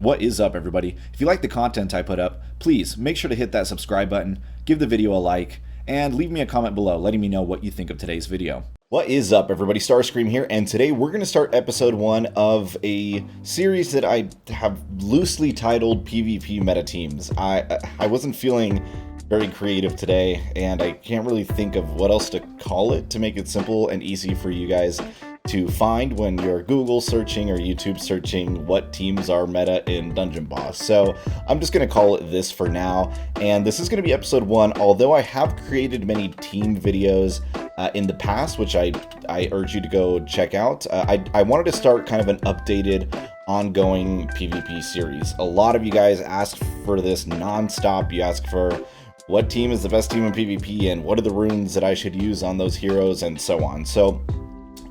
What is up, everybody? If you like the content I put up, please make sure to hit that subscribe button, give the video a like, and leave me a comment below letting me know what you think of today's video. What is up, everybody? STARSKREAM here, and today we're going to start episode 1 of a series that I have loosely titled PvP Meta Teams. I wasn't feeling very creative today, and I can't really think of what else to call it to make it simple and easy for you guys to find when you're Google searching or YouTube searching what teams are meta in Dungeon Boss. So I'm just going to call it this for now, and this is going to be episode 1, although I have created many team videos in the past, which I urge you to go check out. I wanted to start kind of an updated ongoing PvP series. A lot of you guys ask for this nonstop. You ask for what team is the best team in PvP and what are the runes that I should use on those heroes and so on. So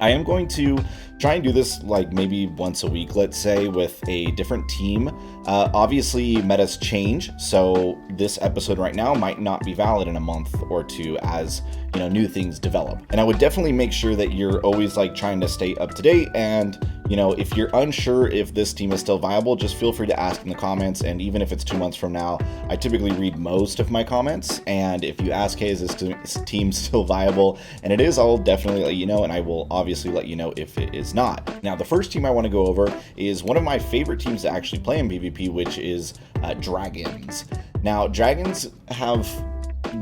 I am going to try and do this like maybe once a week, let's say, with a different team. Obviously, metas change, so this episode right now might not be valid in a month or two as, you know, new things develop. And I would definitely make sure that you're always like trying to stay up to date, and you know, if you're unsure if this team is still viable, just feel free to ask in the comments. And even if it's 2 months from now, I typically read most of my comments, and if you ask, hey, is this team still viable, and it is, I'll definitely let you know, and I will obviously let you know if it is not. Now, the first team I want to go over is one of my favorite teams to actually play in PvP, which is Dragons. Now, Dragons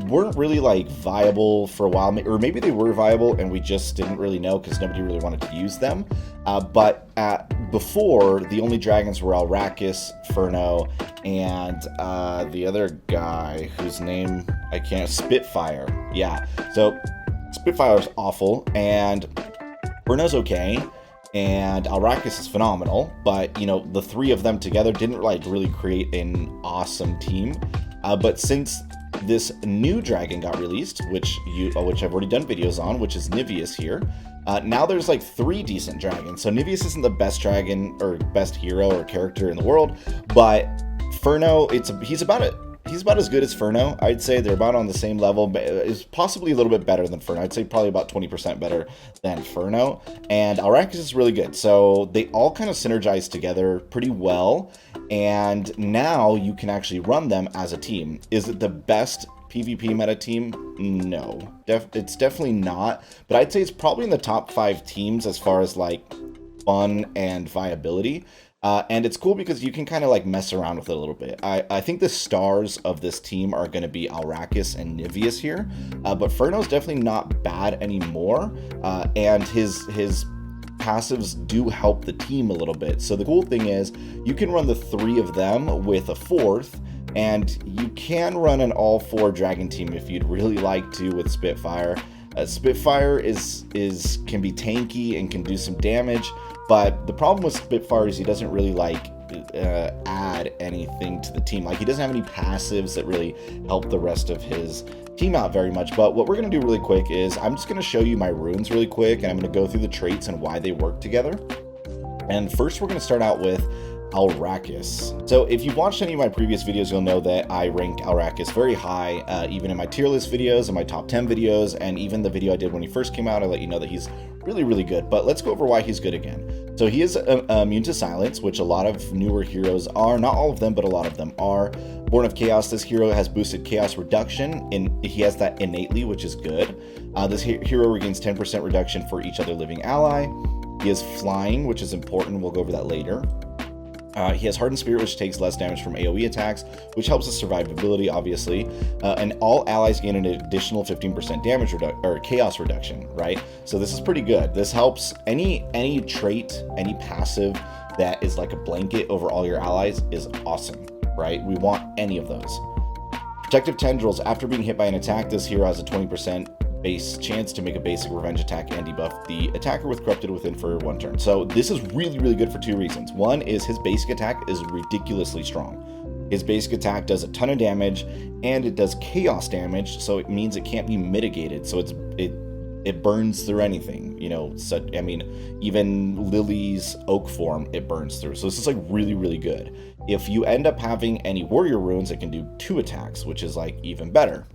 weren't really like viable for a while, or maybe they were viable and we just didn't really know because nobody really wanted to use them. But before, the only dragons were Alrakis, Ferno, and the other guy whose name I can't, Spitfire. Yeah, so Spitfire's awful, and Ferno's okay, and Arrakis is phenomenal, but you know, the three of them together didn't like really create an awesome team. But since this new dragon got released, which I've already done videos on, which is Niveous here, now there's like 3 decent dragons. So Niveous isn't the best dragon or best hero or character in the world, but Ferno, he's about as good as Ferno. I'd say they're about on the same level, but is possibly a little bit better than Ferno. I'd say probably about 20% better than Ferno. And Arrakis is really good. So they all kind of synergize together pretty well. And now you can actually run them as a team. Is it the best PvP meta team? No, it's definitely not. But I'd say it's probably in the top 5 teams as far as like fun and viability. And it's cool because you can kind of like mess around with it a little bit. I think the stars of this team are going to be Alrakis and Niveous here, but Ferno's definitely not bad anymore, and his passives do help the team a little bit. So the cool thing is you can run the 3 of them with a 4th, and you can run an all-4 dragon team if you'd really like to with Spitfire. Spitfire can be tanky and can do some damage. But the problem with Spitfire is he doesn't really like add anything to the team. Like, he doesn't have any passives that really help the rest of his team out very much. But what we're going to do really quick is I'm just going to show you my runes really quick, and I'm going to go through the traits and why they work together. And first we're going to start out with Alrakis. So if you've watched any of my previous videos, you'll know that I rank Alrakis very high, even in my tier list videos and my top 10 videos, and even the video I did when he first came out, I let you know that he's really good. But let's go over why he's good again. So he is immune to silence, which a lot of newer heroes are. Not all of them, but a lot of them are. Born of Chaos, this hero has boosted chaos reduction, and he has that innately, which is good. This hero regains 10% reduction for each other living ally. He has flying, which is important. We'll go over that later. He has Hardened Spirit, which takes less damage from AoE attacks, which helps his survivability, obviously. And all allies gain an additional 15% damage or chaos reduction, right? So this is pretty good. This helps any trait, any passive that is like a blanket over all your allies is awesome, right? We want any of those. Protective Tendrils. After being hit by an attack, this hero has a 20% base chance to make a basic revenge attack and debuff the attacker with Corrupted Within for 1 turn. So this is really good for 2 reasons. One is his basic attack is ridiculously strong. His basic attack does a ton of damage, and it does chaos damage, so it means it can't be mitigated. So it burns through anything, you know. So I mean, even Lily's oak form, it burns through. So this is like really good. If you end up having any warrior runes, it can do 2 attacks, which is like even better.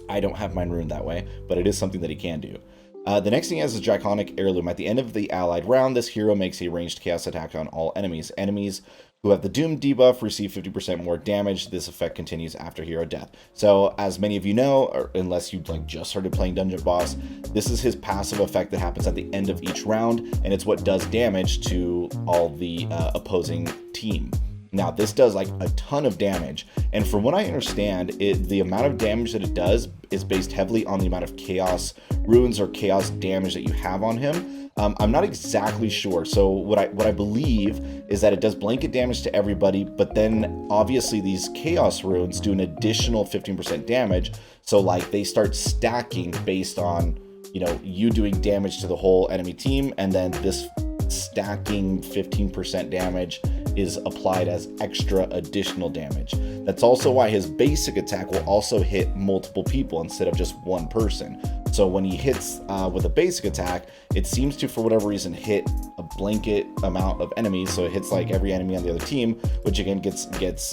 I don't have mine ruined that way, but it is something that he can do. The next thing he has is Draconic Heirloom. At the end of the allied round, this hero makes a ranged chaos attack on all enemies. Enemies who have the Doom debuff receive 50% more damage. This effect continues after hero death. So as many of you know, or unless you like just started playing Dungeon Boss, this is his passive effect that happens at the end of each round, and it's what does damage to all the opposing team. Now this does like a ton of damage, and from what I understand, the amount of damage that it does is based heavily on the amount of chaos runes or chaos damage that you have on him. I'm not exactly sure. So what I believe is that it does blanket damage to everybody, but then obviously these chaos runes do an additional 15% damage. So like they start stacking based on, you know, you doing damage to the whole enemy team, and then this stacking 15% damage is applied as extra additional damage. That's also why his basic attack will also hit multiple people instead of just one person. So when he hits with a basic attack, it seems to, for whatever reason, hit a blanket amount of enemies. So it hits like every enemy on the other team, which again gets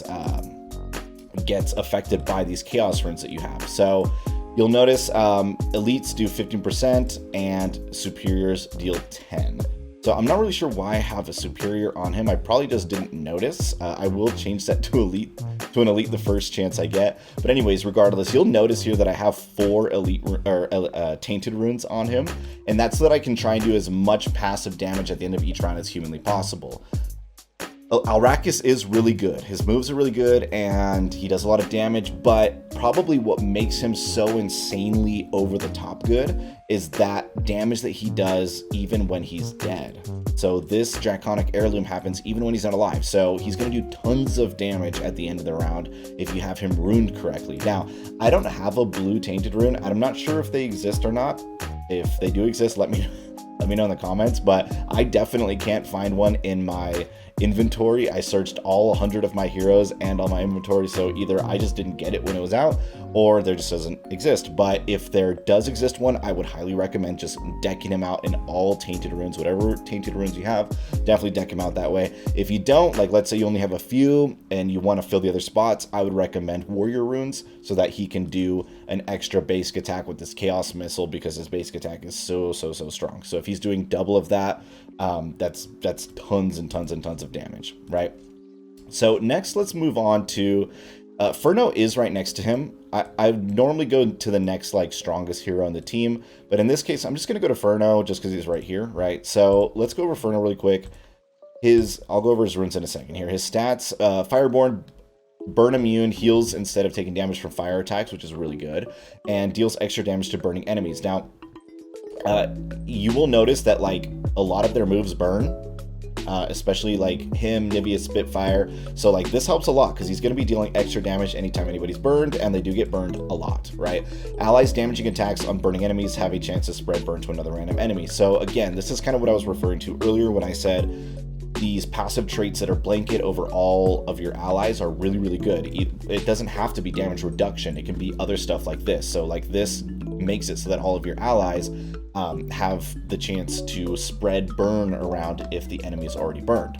affected by these chaos runes that you have. So you'll notice elites do 15% and superiors deal 10. So I'm not really sure why I have a superior on him. I probably just didn't notice. I will change that to an elite the first chance I get. But anyways, regardless, you'll notice here that I have 4 elite or tainted runes on him, and that's so that I can try and do as much passive damage at the end of each round as humanly possible. Alrakis is really good. His moves are really good, and he does a lot of damage, but probably what makes him so insanely over the top good is that damage that he does even when he's dead. So this Draconic Heirloom happens even when he's not alive. So he's going to do tons of damage at the end of the round if you have him runed correctly. Now, I don't have a blue tainted rune. I'm not sure if they exist or not. If they do exist, let me know in the comments, but I definitely can't find one in my inventory. I searched all 100 of my heroes and all my inventory, so either I just didn't get it when it was out, or there just doesn't exist. But if there does exist one, I would highly recommend just decking him out in all tainted runes. Whatever tainted runes you have, definitely deck him out that way. If you don't, like let's say you only have a few and you want to fill the other spots, I would recommend warrior runes so that he can do an extra basic attack with this chaos missile, because his basic attack is so strong. So if he's doing double of that, that's tons and tons and tons of damage, right? So next, let's move on to Ferno is right next to him. I normally go to the next like strongest hero on the team, but in this case I'm just gonna go to Ferno just because he's right here, right? So let's go over Ferno really quick. I'll go over his runes in a second here. His stats: Fireborn, burn immune, heals instead of taking damage from fire attacks, which is really good, and deals extra damage to burning enemies. Now you will notice that like a lot of their moves burn, especially like him, Niveous, Spitfire. So like this helps a lot because he's going to be dealing extra damage anytime anybody's burned, and they do get burned a lot, right? Allies damaging attacks on burning enemies have a chance to spread burn to another random enemy. So again, this is kind of what I was referring to earlier when I said these passive traits that are blanket over all of your allies are really good. It doesn't have to be damage reduction. It can be other stuff like this. So like this makes it so that all of your allies have the chance to spread burn around if the enemy is already burned.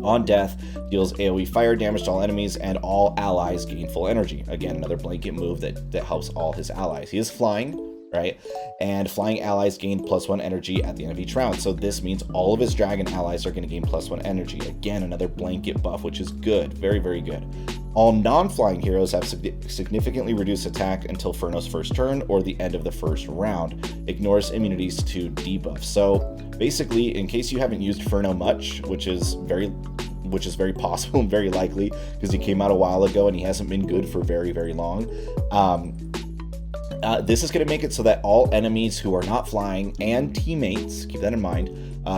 On death, deals AoE fire damage to all enemies, and all allies gain full energy. Again, another blanket move that helps all his allies. He is flying, right? And flying allies gain +1 energy at the end of each round. So this means all of his dragon allies are going to gain +1 energy. Again, another blanket buff, which is good. Very good. All non-flying heroes have significantly reduced attack until Ferno's first turn or the end of the first round. Ignores immunities to debuffs. So basically, in case you haven't used Ferno much, which is very possible and very likely because he came out a while ago and he hasn't been good for very long, this is going to make it so that all enemies who are not flying and teammates, keep that in mind,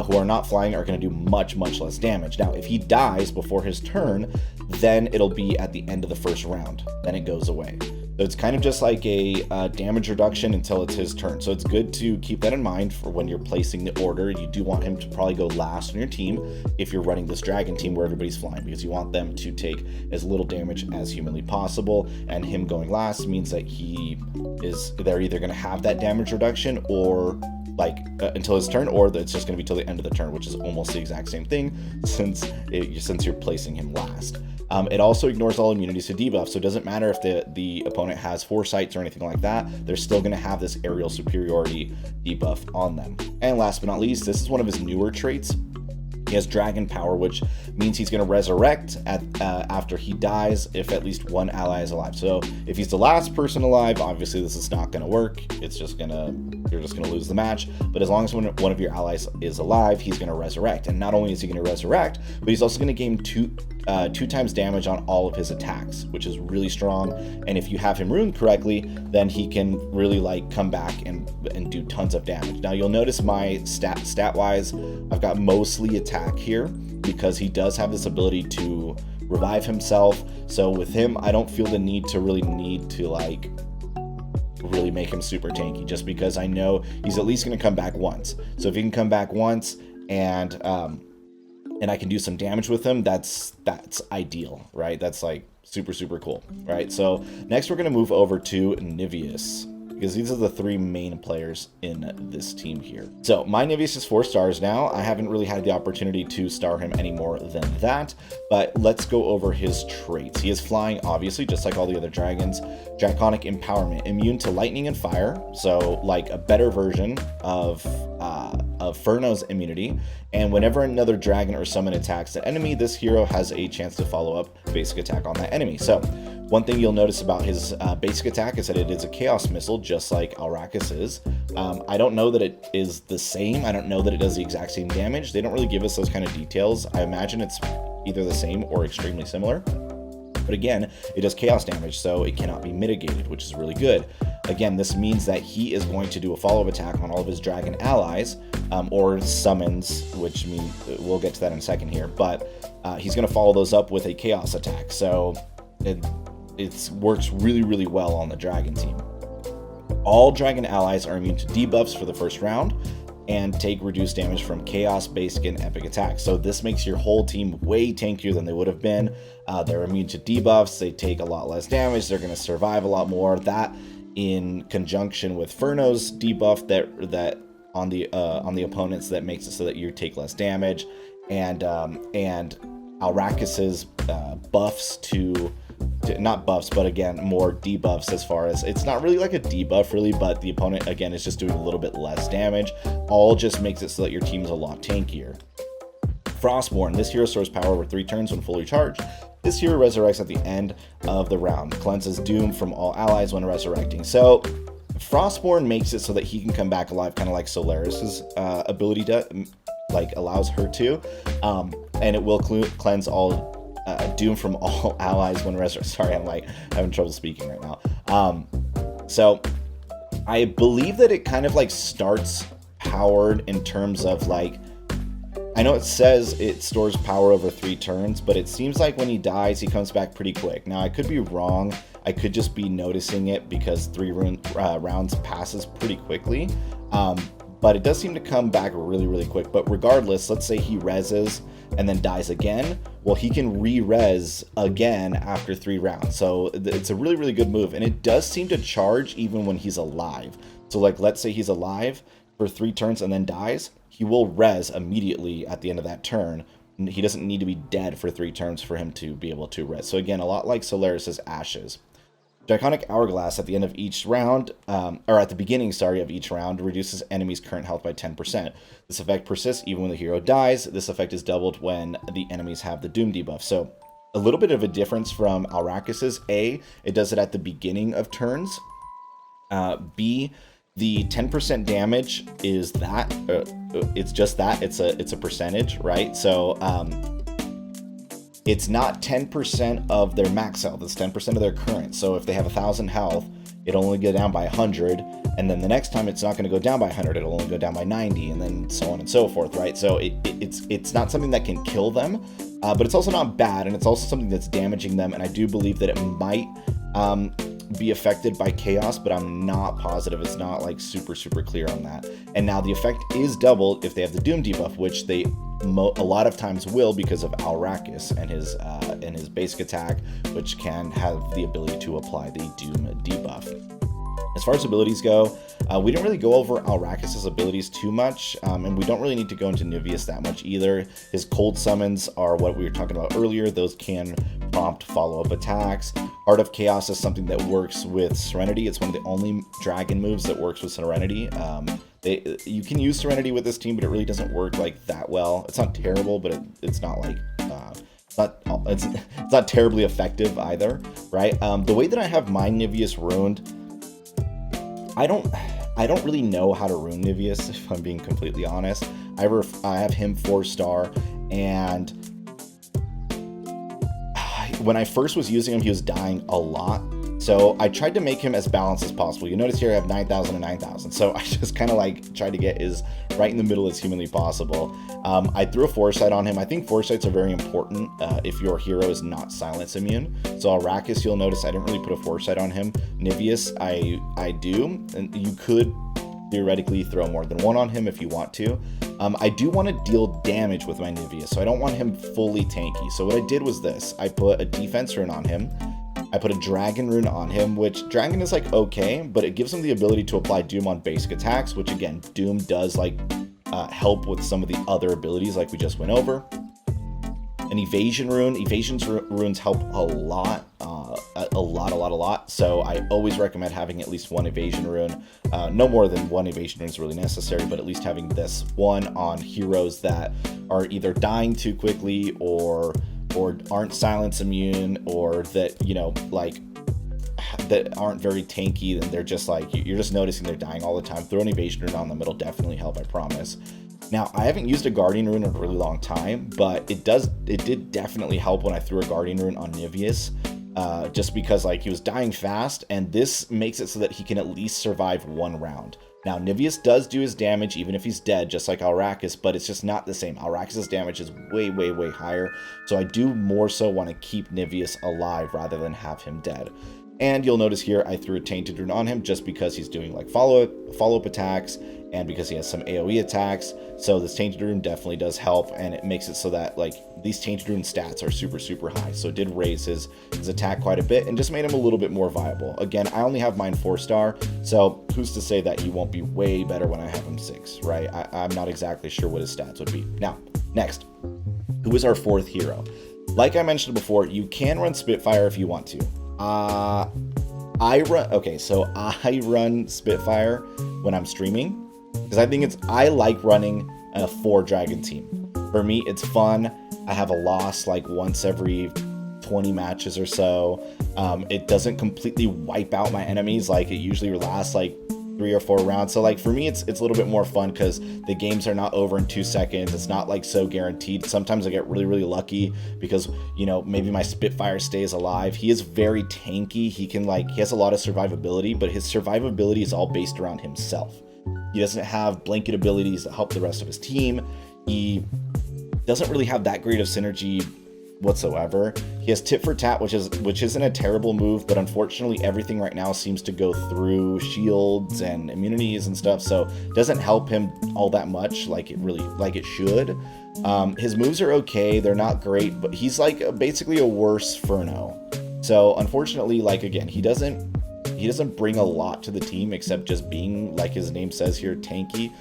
who are not flying are going to do much less damage. Now, if he dies before his turn, then it'll be at the end of the first round. Then it goes away. So it's kind of just like a damage reduction until it's his turn. So it's good to keep that in mind for when you're placing the order. You do want him to probably go last on your team if you're running this dragon team where everybody's flying, because you want them to take as little damage as humanly possible. And him going last means that they're either going to have that damage reduction or like until his turn, or it's just going to be till the end of the turn, which is almost the exact same thing since you're placing him last. It also ignores all immunities to debuff, so it doesn't matter if the opponent has foresights or anything like that, they're still going to have this aerial superiority debuff on them. And last but not least, this is one of his newer traits. He has dragon power, which means he's going to resurrect after he dies if at least one ally is alive. So if he's the last person alive, obviously this is not going to work. It's just you're just gonna lose the match. But as long as one of your allies is alive, he's going to resurrect. And not only is he going to resurrect, but he's also going to gain two times damage on all of his attacks, which is really strong. And if you have him runed correctly, then he can really like come back and do tons of damage. Now you'll notice my stat wise, I've got mostly attack here because he does have this ability to revive himself. So with him, I don't feel the need to like really make him super tanky, just because I know he's at least going to come back once. So if he can come back once and I can do some damage with him, that's ideal, right? That's like super cool, right? So next we're going to move over to Niveous, because these are the three main players in this team here. So my Niveous is 4 stars now. I haven't really had the opportunity to star him any more than that, but let's go over his traits. He is flying, obviously, just like all the other dragons. Draconic empowerment, immune to lightning and fire, so like a better version of Ferno's immunity. And whenever another dragon or summon attacks the enemy, this hero has a chance to follow up basic attack on that enemy. So one thing you'll notice about his basic attack is that it is a chaos missile, just like Arrakis is. I don't know that it is the same. I don't know that it does the exact same damage. They don't really give us those kind of details. I imagine it's either the same or extremely similar. But again, it does chaos damage, so it cannot be mitigated, which is really good. Again, this means that he is going to do a follow-up attack on all of his dragon allies, or summons, which means we'll get to that in a second here, but he's going to follow those up with a chaos attack. So it works really well on the dragon team. All dragon allies are immune to debuffs for the first round and take reduced damage from chaos, basic, and epic attacks. So this makes your whole team way tankier than they would have been. They're immune to debuffs, they take a lot less damage, they're going to survive a lot more. That in conjunction with Ferno's debuff that on the opponents, that makes it so that you take less damage, and Arrakis's buffs to not buffs, but again, more debuffs, as far as it's not really like a debuff really, but the opponent again is just doing a little bit less damage. All just makes it so that your team's a lot tankier. Frostborn, this hero stores power over 3 turns when fully charged. This hero resurrects at the end of the round, cleanses doom from all allies when resurrecting. So Frostborn makes it so that he can come back alive, kind of like Solaris's ability allows her to, and it will cleanse all doom from all allies when resurrecting. Sorry, I'm like having trouble speaking right now. So I believe that it kind of like starts powered in terms of like, I know it says it stores power over 3 turns, but it seems like when he dies, he comes back pretty quick. Now, I could be wrong. I could just be noticing it because 3 rounds passes pretty quickly. But it does seem to come back really quick. But regardless, let's say he reses and then dies again. Well, he can re-res again after 3 rounds. So it's a really good move. And it does seem to charge even when he's alive. So like, let's say he's alive for 3 turns and then dies. He will res immediately at the end of that turn. He doesn't need to be dead for 3 turns for him to be able to res. So again, a lot like Solaris's Ashes. Draconic Hourglass at the end of each round, or at the beginning, sorry, of each round, reduces enemies' current health by 10%. This effect persists even when the hero dies. This effect is doubled when the enemies have the Doom debuff. So a little bit of a difference from Arrakis's. A, it does it at the beginning of turns. B, the 10% damage is that, it's just that, it's a percentage, right? So it's not 10% of their max health, it's 10% of their current. So if they have 1,000 health, it'll only go down by 100, and then the next time it's not going to go down by 100, it'll only go down by 90, and then so on and so forth, right? So it's not something that can kill them, but it's also not bad, and it's also something that's damaging them, and I do believe that it might be affected by chaos, but I'm not positive. It's not like super clear on that. And now the effect is doubled if they have the Doom debuff, which they a lot of times will, because of Alrakis and his basic attack, which can have the ability to apply the Doom debuff. As far as abilities go, we didn't really go over Alrakis' abilities too much, and we don't really need to go into Niveous that much either. His cold summons are what we were talking about earlier. Those can prompt follow-up attacks. Heart of Chaos is something that works with Serenity. It's one of the only dragon moves that works with Serenity. You can use Serenity with this team, but it really doesn't work like that well. It's not terrible, but it's not like it's not terribly effective either, right? The way that I have my Niveus ruined, I don't really know how to rune Niveus, if I'm being completely honest. I have him 4-star, and when I first was using him, he was dying a lot. So I tried to make him as balanced as possible. You notice here I have 9,000 and 9,000. So I just kind of like tried to get as right in the middle as humanly possible. I threw a foresight on him. I think foresights are very important if your hero is not silence immune. So Arrakis, you'll notice I didn't really put a foresight on him. Niveus, I do. And you could theoretically throw more than one on him if you want to. I do want to deal damage with my Niveus, so I don't want him fully tanky. So what I did was this. I put a defense rune on him. I put a dragon rune on him, which dragon is like okay, but it gives him the ability to apply doom on basic attacks, which again, doom does like help with some of the other abilities like we just went over. An evasion rune. Runes help a lot. So I always recommend having at least one evasion rune. No more than one evasion rune is really necessary, but at least having this one on heroes that are either dying too quickly or aren't silence immune, or that, you know, like that aren't very tanky, and they're just like, you're just noticing they're dying all the time. Throw an evasion rune on them, it'll definitely help, I promise. Now, I haven't used a guardian rune in a really long time, but it did definitely help when I threw a guardian rune on Niveus, just because like he was dying fast, and this makes it so that he can at least survive one round. Now, Niveus does do his damage even if he's dead, just like Alrakis, but it's just not the same. Alrakis' damage is way, way, way higher, so I do more so want to keep Niveus alive rather than have him dead. And you'll notice here I threw a Tainted Rune on him just because he's doing like follow-up attacks, and because he has some AoE attacks. So this Tainted Rune definitely does help, and it makes it so that like these Tainted Rune stats are super, super high. So it did raise his attack quite a bit and just made him a little bit more viable. Again, I only have mine 4-star, so who's to say that he won't be way better when I have him 6, right? I'm not exactly sure what his stats would be. Now, next, who is our 4th hero? Like I mentioned before, you can run Spitfire if you want to. I run Spitfire when I'm streaming, because I like running a 4-dragon team. For me, it's fun. I have a loss like once every 20 matches or so. It doesn't completely wipe out my enemies like it usually lasts like 3 or 4 rounds. So like for me, it's a little bit more fun because the games are not over in 2 seconds. It's not like so guaranteed. Sometimes I get really, really lucky because, you know, maybe my Spitfire stays alive. He is very tanky. He has a lot of survivability, but his survivability is all based around himself. He doesn't have blanket abilities that help the rest of his team. He doesn't really have that great of synergy whatsoever. He has tit for tat, which isn't a terrible move, but unfortunately everything right now seems to go through shields and immunities and stuff, so it doesn't help him all that much like it should. His moves are okay, they're not great, but he's like basically a worse Ferno. So unfortunately, like again, he doesn't bring a lot to the team except just being, like his name says here, tanky.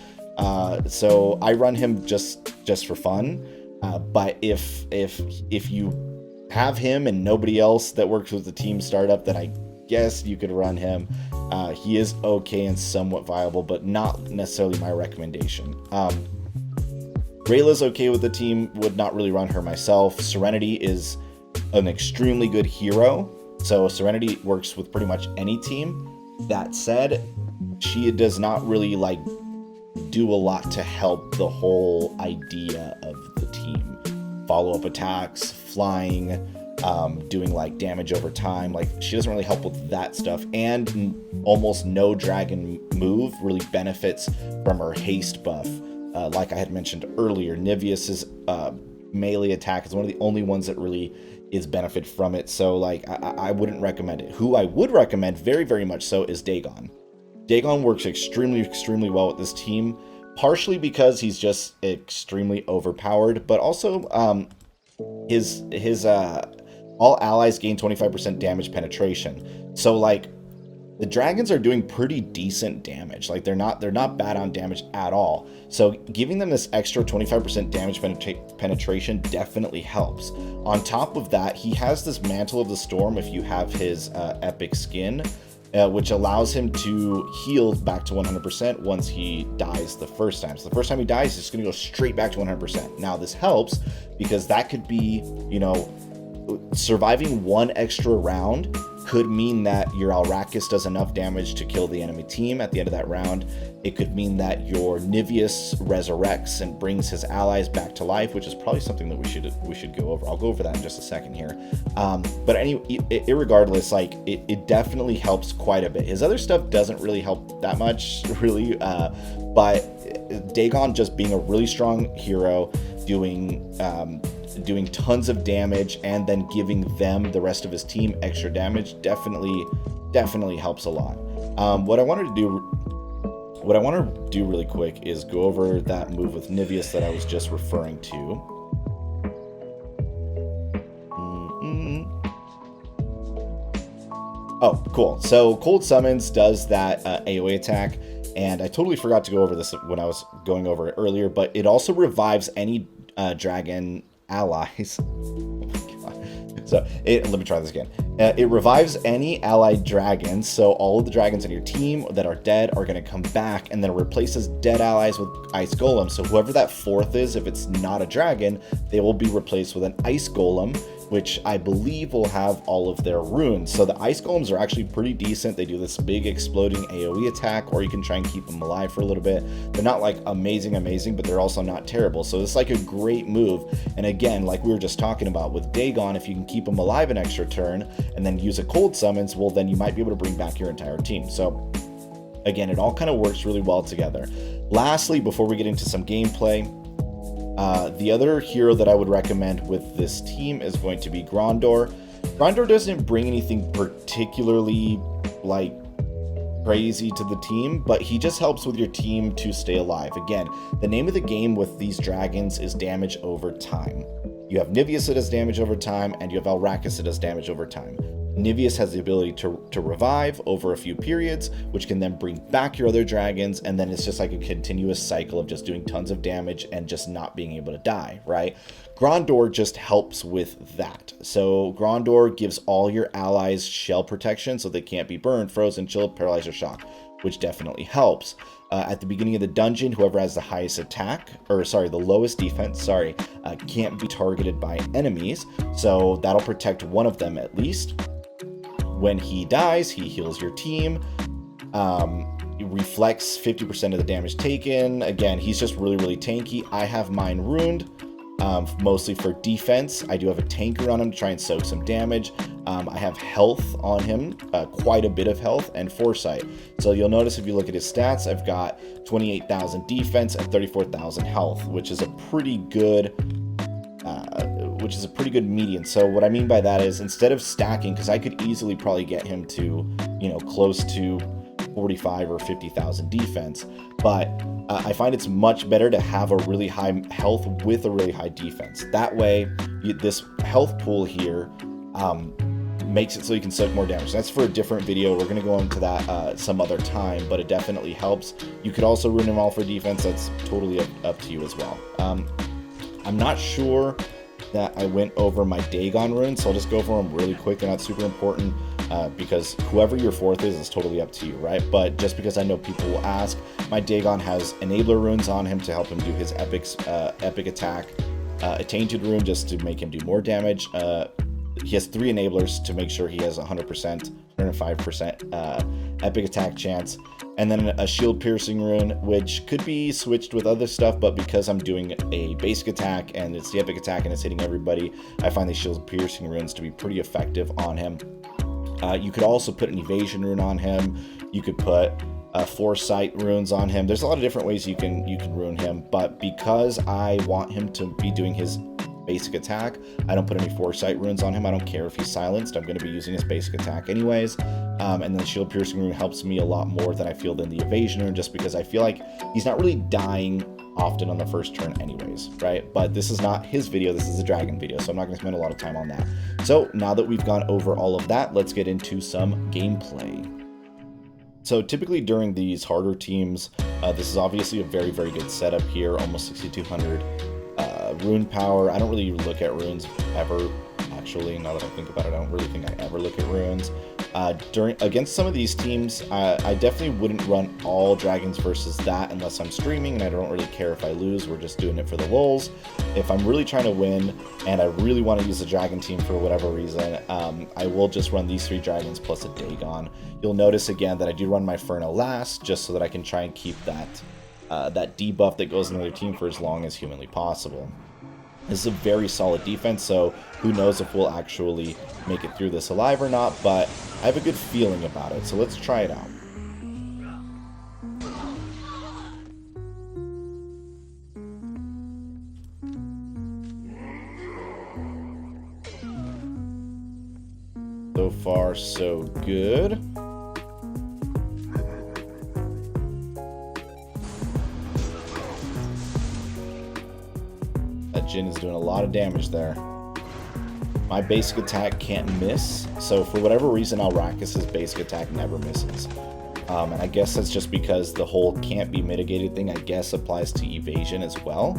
So I run him just for fun. But if you have him and nobody else that works with the team startup, then I guess you could run him. He is okay and somewhat viable, but not necessarily my recommendation. Rayla's okay with the team, would not really run her myself. Serenity is an extremely good hero, so Serenity works with pretty much any team. That said, she does not really like do a lot to help the whole idea of the team. Follow-up attacks, flying, doing like damage over time, like she doesn't really help with that stuff, and almost no dragon move really benefits from her haste buff. Like I had mentioned earlier, Niveus's melee attack is one of the only ones that really is benefit from it, so like I wouldn't recommend it. Who I would recommend very, very much so is dhaegon. Dhaegon works extremely well with this team, partially because he's just extremely overpowered, but also his all allies gain 25% damage penetration. So like the dragons are doing pretty decent damage. Like they're not bad on damage at all. So giving them this extra 25% damage penetration definitely helps. On top of that, he has this Mantle of the Storm if you have his epic skin. which allows him to heal back to 100% once he dies the first time. So the first time he dies, he's going to go straight back to 100%. Now this helps because that could be, you know, surviving one extra round could mean that your Alrakis does enough damage to kill the enemy team at the end of that round. It could mean that your Niveus resurrects and brings his allies back to life, which is probably something that we should go over. I'll go over that in just a second here. But anyway, irregardless, like it definitely helps quite a bit. His other stuff doesn't really help that much, really. But dhaegon just being a really strong hero, doing tons of damage and then giving them, the rest of his team, extra damage definitely helps a lot. What I want to do really quick is go over that move with Niveous that I was just referring to. Oh, cool. So Cold Summons does that AoE attack, and I totally forgot to go over this when I was going over it earlier, but it also revives any dragon allies. Oh my god. So let me try this again. It revives any allied dragons, so all of the dragons in your team that are dead are going to come back, and then it replaces dead allies with ice golems. So whoever that fourth is, if it's not a dragon, they will be replaced with an ice golem, which I believe will have all of their runes. So the ice golems are actually pretty decent. They do this big exploding AoE attack, or you can try and keep them alive for a little bit. They're not like amazing, but they're also not terrible. So it's like a great move. And again, like we were just talking about with dhaegon, if you can keep them alive an extra turn and then use a cold summons, well, then you might be able to bring back your entire team. So again, it all kind of works really well together. Lastly, before we get into some gameplay, the other hero that I would recommend with this team is going to be Grandor. Grandor doesn't bring anything particularly like crazy to the team, but he just helps with your team to stay alive. Again, the name of the game with these dragons is damage over time. You have Niveous that does damage over time, and you have Alrakis that does damage over time. Niveous has the ability to revive over a few periods, which can then bring back your other dragons, and then it's just like a continuous cycle of just doing tons of damage and just not being able to die, right? Grandor just helps with that. So Grandor gives all your allies shell protection so they can't be burned, frozen, chilled, paralyzed, or shocked, which definitely helps. At the beginning of the dungeon, whoever has the highest attack, or sorry, the lowest defense, can't be targeted by enemies, so that'll protect one of them at least. When he dies, he heals your team. He reflects 50% of the damage taken. Again, he's just really, really tanky. I have mine ruined, mostly for defense. I do have a tanker on him to try and soak some damage. I have health on him, quite a bit of health, and foresight. So you'll notice if you look at his stats, I've got 28,000 defense and 34,000 health, which is a pretty good median. So what I mean by that is, instead of stacking, because I could easily probably get him to, you know, close to 45 or 50,000 defense, but I find it's much better to have a really high health with a really high defense. That way, this health pool here makes it so you can soak more damage. That's for a different video. We're going to go into that some other time, but it definitely helps. You could also rune them all for defense. That's totally up to you as well. I'm not sure that I went over my dhaegon runes, so I'll just go over them really quick. They're not super important because whoever your fourth is totally up to you, right? But just because I know people will ask, my dhaegon has enabler runes on him to help him do his epic attack, a tainted rune just to make him do more damage. He has 3 enablers to make sure he has 100%, 105% epic attack chance, and then a shield piercing rune, which could be switched with other stuff, but because I'm doing a basic attack and it's the epic attack and it's hitting everybody, I find the shield piercing runes to be pretty effective on him. You could also put an evasion rune on him. You could put foresight runes on him. There's a lot of different ways you can rune him, but because I want him to be doing his basic attack, I don't put any foresight runes on him. I don't care if he's silenced. I'm going to be using his basic attack anyways. And then the shield piercing rune helps me a lot more than I feel than the evasion rune, just because I feel like he's not really dying often on the first turn anyways, right? But this is not his video, this is a dragon video, so I'm not going to spend a lot of time on that. So now that we've gone over all of that, let's get into some gameplay. So typically during these harder teams, this is obviously a very, very good setup here, almost 6,200 rune power. I don't really look at runes ever, actually. Now that I think about it, I don't really think I ever look at runes. Against some of these teams, I definitely wouldn't run all dragons versus that unless I'm streaming, and I don't really care if I lose. We're just doing it for the lulz. If I'm really trying to win and I really want to use the dragon team for whatever reason, I will just run these 3 dragons plus a dhaegon. You'll notice again that I do run my Ferno last, just so that I can try and keep that debuff that goes in the other team for as long as humanly possible. This is a very solid defense, so who knows if we'll actually make it through this alive or not, but I have a good feeling about it, so let's try it out. So far, so good. That Jin is doing a lot of damage there. My basic attack can't miss, so for whatever reason, Alrakis' basic attack never misses. And I guess that's just because the whole can't be mitigated thing, I guess, applies to evasion as well.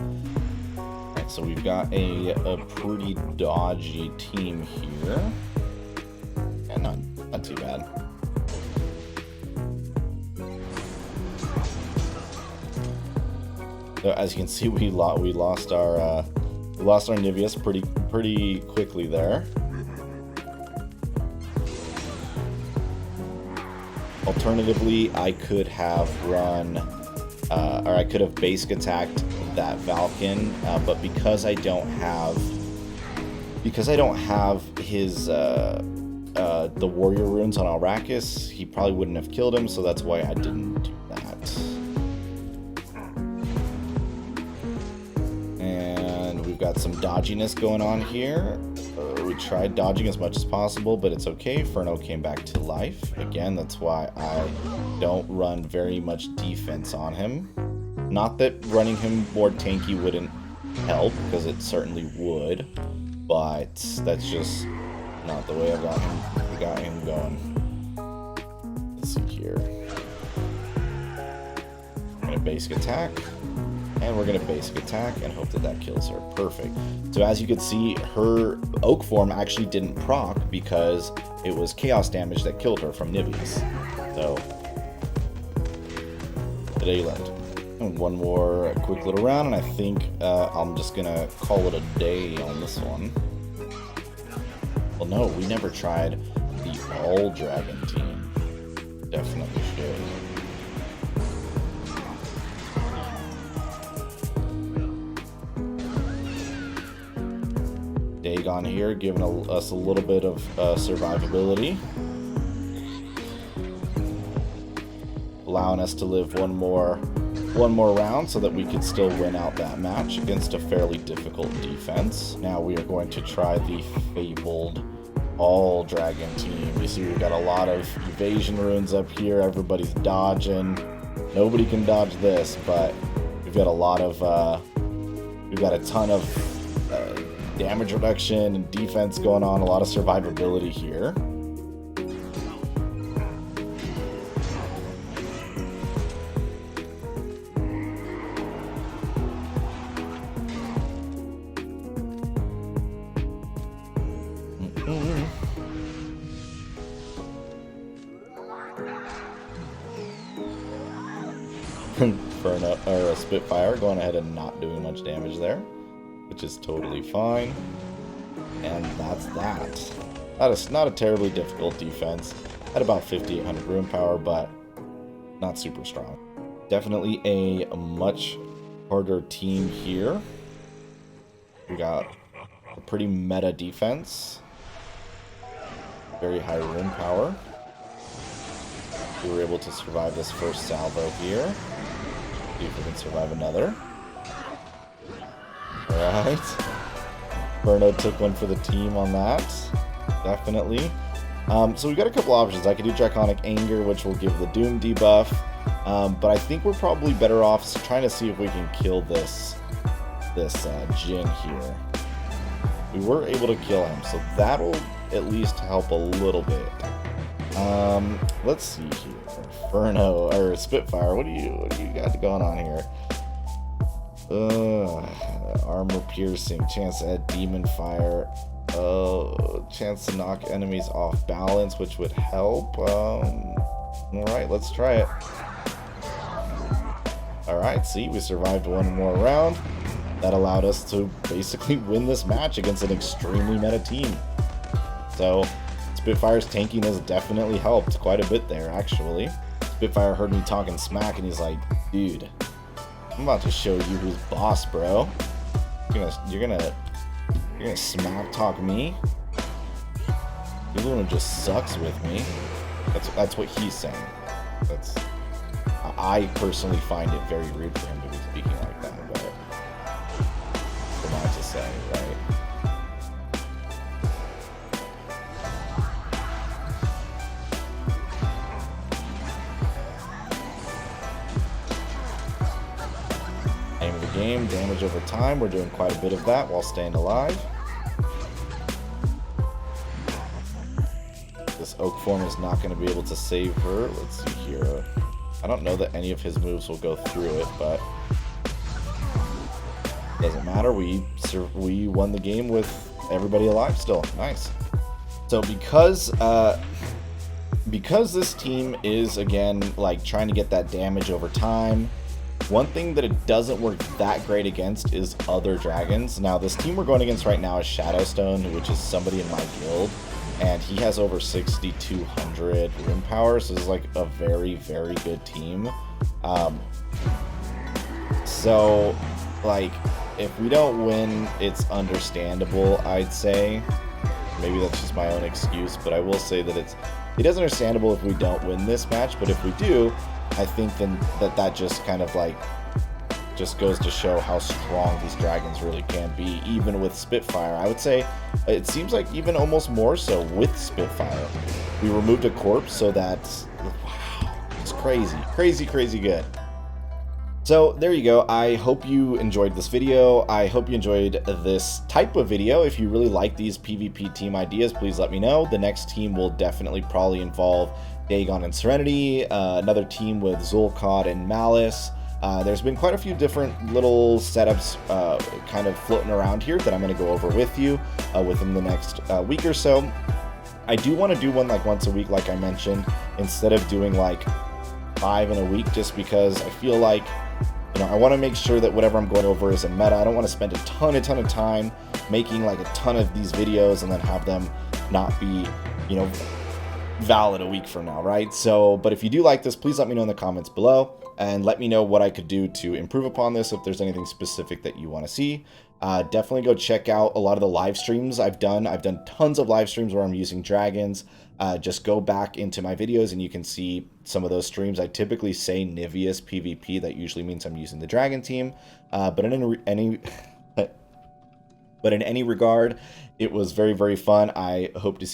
Alright, so we've got a pretty dodgy team here. Yeah, not too bad. So as you can see, we lost our Niveous pretty quickly there. Alternatively, I could have run, or I could have basic attacked that Valken, but because I don't have his the warrior runes on Arrakis, he probably wouldn't have killed him, so that's why I didn't do that. We've got some dodginess going on here. We tried dodging as much as possible, but it's okay. Ferno came back to life. Again, that's why I don't run very much defense on him. Not that running him more tanky wouldn't help, because it certainly would, but that's just not the way I got him going. Let's see here. I'm gonna basic attack. And we're going to basic attack and hope that that kills her. Perfect. So as you can see, her oak form actually didn't proc because it was chaos damage that killed her from Niveous. So, today you learned. And one more quick little round, and I think I'm just going to call it a day on this one. Well, no, we never tried the all-dragon team. Definitely should. Dhaegon here, giving us a little bit of survivability, allowing us to live one more round so that we could still win out that match against a fairly difficult defense. Now we are going to try the fabled all dragon team. You see we've got a lot of evasion runes up here. Everybody's dodging. Nobody can dodge this, but we've got a ton of damage reduction and defense going on, a lot of survivability here. Ferno, or Spitfire going ahead and not doing much damage there, which is totally fine. And that's that. That is not a terribly difficult defense. At about 5,800 rune power, but not super strong. Definitely a much harder team here. We got a pretty meta defense. Very high rune power. We were able to survive this first salvo here. See if we can survive another. Alright. Ferno took one for the team on that. Definitely. So we've got a couple options. I could do Draconic Anger, which will give the Doom debuff. But I think we're probably better off trying to see if we can kill this Jin here. We were able to kill him, so that'll at least help a little bit. Let's see here. Ferno, or Spitfire, what do you got going on here? Armor piercing, chance to add demon fire. Chance to knock enemies off balance, which would help. Alright, let's try it. Alright, see, we survived one more round. That allowed us to basically win this match against an extremely meta team. So, Spitfire's tanking has definitely helped quite a bit there, actually. Spitfire heard me talking smack, and he's like, dude, I'm about to show you who's boss, bro. You're gonna smack talk me? You're the one who just sucks with me. That's what he's saying. I personally find it very rude for him to be speaking like that, but for not to say, right? Aim of the game, damage over time. We're doing quite a bit of that while staying alive. This oak form is not going to be able to save her. Let's see here. I don't know that any of his moves will go through it, but doesn't matter. We won the game with everybody alive still. Nice. So because this team is, again, like trying to get that damage over time, one thing that it doesn't work that great against is other dragons. Now, this team we're going against right now is Shadowstone, which is somebody in my guild, and he has over 6,200 rune power, so this is like a very, very good team. So, like, if we don't win, it's understandable, I'd say. Maybe that's just my own excuse, but I will say that it is understandable if we don't win this match, but if we do, I think then that just kind of like just goes to show how strong these dragons really can be, even with Spitfire. I would say it seems like even almost more so with Spitfire. We removed a corpse, so that's, wow, it's crazy good. So there you go. I hope you enjoyed this video. I hope you enjoyed this type of video. If you really like these PvP team ideas, please let me know. The next team will definitely probably involve Dhaegon and Serenity, another team with Zul'Qad and Malice. There's been quite a few different little setups kind of floating around here that I'm going to go over with you within the next week or so. I do want to do one like once a week, like I mentioned, instead of doing like 5 in a week, just because I feel like, you know, I want to make sure that whatever I'm going over is a meta. I don't want to spend a ton of time making like a ton of these videos and then have them not be, you know, valid a week from now, right? So, but if you do like this, please let me know in the comments below and let me know what I could do to improve upon this, if there's anything specific that you want to see. Definitely go check out a lot of the live streams I've done. I've done tons of live streams where I'm using dragons. Just go back into my videos and you can see some of those streams. I typically say Niveous PvP. That usually means I'm using the dragon team. But in any regard, it was very, very fun. I hope to see